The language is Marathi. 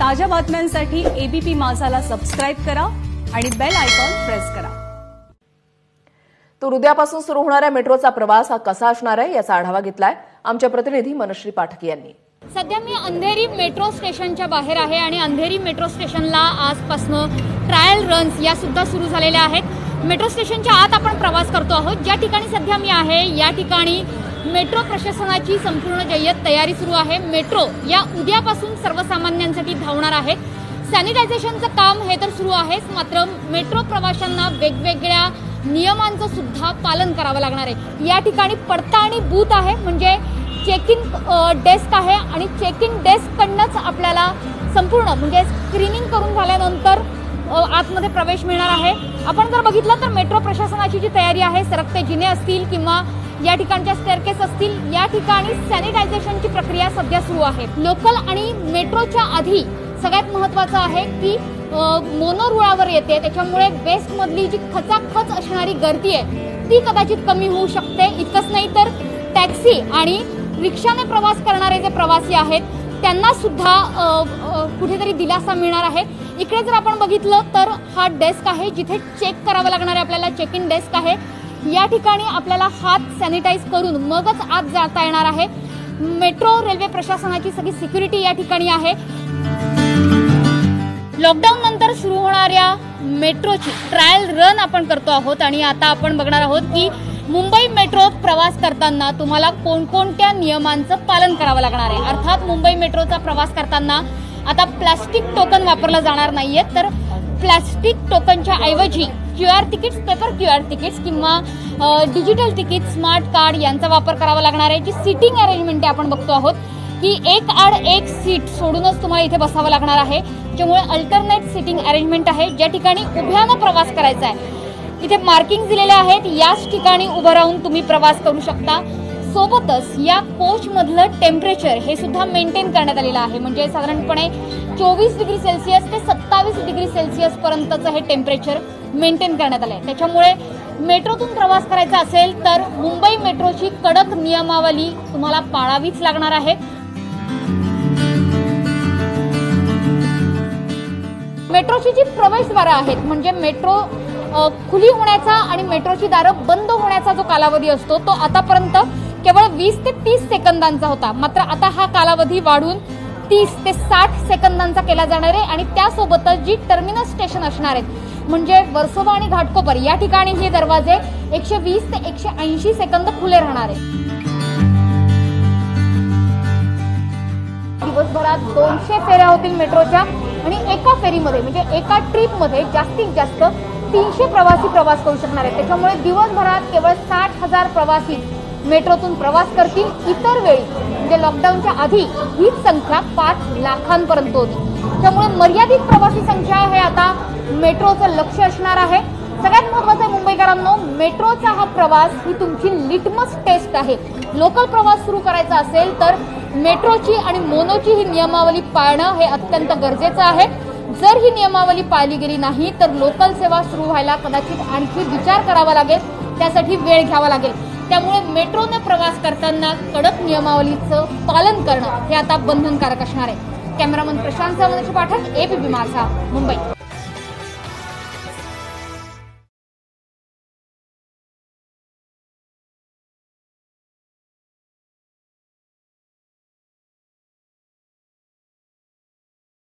ताज्या बातम्यांसाठी एबीपी माझाला सबस्क्राइब करा आणि बेल आयकॉन प्रेस करा। तर उद्यापासून सुरू होणाऱ्या मेट्रोचा प्रवास हा कसा असणार आहे याचा आढावा घेतलाय आमच्या प्रतिनिधी मनश्री पाठक यांनी। सध्या मी अंधेरी मेट्रो स्टेशनच्या बाहेर आहे आणि अंधेरी मेट्रो स्टेशनला आजपासून ट्रायल रन्स या सुद्धा सुरू झालेल्या आहेत। मेट्रो स्टेशनच्या आत आपण प्रवास करतो आहोत। ज्या ठिकाणी सध्या मी आहे या ठिकाणी मेट्रो प्रशासनाची संपूर्ण जय्यत तयारी सुरू आहे। मेट्रो या उद्यापासून सर्वसामान्यांसाठी धावणार आहे। सॅनिटायझेशनचं काम हे तर सुरू आहेच, मात्र मेट्रो प्रवाशांना वेगवेगळ्या नियमांचं सुद्धा पालन करावं लागणार आहे। या ठिकाणी पडताळणी बूथ आहे, म्हणजे चेक इन डेस्क आहे आणि चेक इन डेस्ककडनंच आपल्याला संपूर्ण म्हणजे स्क्रीनिंग करून झाल्यानंतर आतमध्ये प्रवेश मिळणार आहे। आपण जर बघितलं तर मेट्रो प्रशासनाची जी तयारी आहे, सरकते जिने असतील किंवा या ठिकाणच्या स्टेअरकेस असतील, या ठिकाणी सॅनिटायझेशनची प्रक्रिया सध्या सुरू आहे। लोकल आणि मेट्रोच्या आधी सगळ्यात महत्त्वाचं आहे की मोनो रुळावर येते, त्याच्यामुळे वेस्टमधली जी खचाखच असणारी गर्दी आहे ती कदाचित कमी होऊ शकते। इतकंच नाही तर टॅक्सी आणि रिक्षाने प्रवास करणारे जे प्रवासी आहेत त्यांना सुद्धा कुठेतरी दिलासा मिळणार आहे। इकडे जर आपण बघितलं तर हा डेस्क आहे जिथे चेक करावं लागणार आहे आपल्याला, चेक इन डेस्क आहे। या ठिकाणी आपल्याला हात सॅनिटाईज करून मगच आत जाता येणार आहे। मेट्रो रेल्वे प्रशासनाची सगळी सिक्युरिटी या ठिकाणी आहे। लॉकडाऊन नंतर सुरू होणाऱ्या मेट्रोची ट्रायल रन आपण करतो आहोत आणि आता आपण बघणार आहोत की मुंबई मेट्रोत प्रवास करताना तुम्हाला कोणकोणत्या नियमांचं पालन करावं लागणार आहे। अर्थात मुंबई मेट्रोचा प्रवास करताना आता प्लास्टिक टोकन वापरलं जाणार नाहीये, तर प्लास्टिक टोकनच्या ऐवजी QR tickets, paper QR tickets किंवा डिजिटल तिकीट, स्मार्ट कार्ड यांचा वापर करावा लागणार आहे। जी सीटिंग अरेंजमेंट आपण बघतो आहोत की एक आड एक सीट सोडूनच तुम्हाला इथे बसावं लागणार आहे, ज्यामुळे अल्टरनेट सीटिंग अरेंजमेंट आहे। ज्या ठिकाणी उभ्यानं प्रवास करायचा आहे इथे मार्किंग दिलेले आहेत, याच ठिकाणी उभं राहून तुम्ही प्रवास करू शकता। सोबतच या कोच मधलं टेम्परेचर हे सुद्धा मेंटेन करण्यात आलेलं आहे, म्हणजे साधारणपणे 24 डिग्री सेल्सिअस ते 27 डिग्री सेल्सिअस पर्यंतचं हे टेम्परेचर मेंटेन करण्यात आलं आहे। त्याच्यामुळे मेट्रोतून प्रवास करायचा असेल तर मुंबई मेट्रोची कडक नियमावली तुम्हाला पाळावीच लागणार आहे। मेट्रोची जी प्रवेशद्वारं आहेत, म्हणजे मेट्रो खुली होण्याचा आणि मेट्रोची दारं बंद होण्याचा जो कालावधी असतो तो आतापर्यंत केवळ 20 ते 30 सेकंदांचा होता, मात्र आता हा कालावधी वाढून 30 ते 60 सेकंदांचा केला जाणार आहे। आणि त्यासोबतच जी टर्मिनस स्टेशन असणार आहेत म्हणजे वर्सोवा आणि घाटकोपर या ठिकाणी हे दरवाजे 120 ते 180 सेकंद खुले राहणार आहेत। दिवसभरात 200 फेऱ्या होतील मेट्रोच्या आणि एका फेरीमध्ये म्हणजे एका ट्रिपमध्ये जास्तीत जास्त 300 प्रवासी प्रवास करू शकणार आहेत। त्याच्यामुळे दिवसभरात केवळ 60,000 प्रवासी मेट्रोतून प्रवास करतील। इतर वेळी म्हणजे लॉकडाऊनच्या आधी हीच संख्या 5 लाखांपर्यंत होती। त्यामुळे मर्यादित प्रवासी संख्या हे आता मेट्रोचं लक्ष असणार आहे। सगळ्यात महत्त्वाचं मुंबईकरांनो, मेट्रोचा हा प्रवास ही तुमची लिटमस टेस्ट आहे। लोकल प्रवास सुरू करायचा असेल तर मेट्रोची आणि मोनोची ही नियमावली पाळणं हे अत्यंत गरजेचं आहे। जर ही नियमावली पाळली गेली नाही तर लोकल सेवा सुरू व्हायला कदाचित आणखी विचार करावा लागेल, त्यासाठी वेळ घ्यावा लागेल। त्यामुळे मेट्रोने प्रवास करताना कडक नियमावलीचं पालन करणं हे आता बंधनकारक असणार आहे। कॅमेरामन प्रशांत पाठक, एबीपी माझा, मुंबई।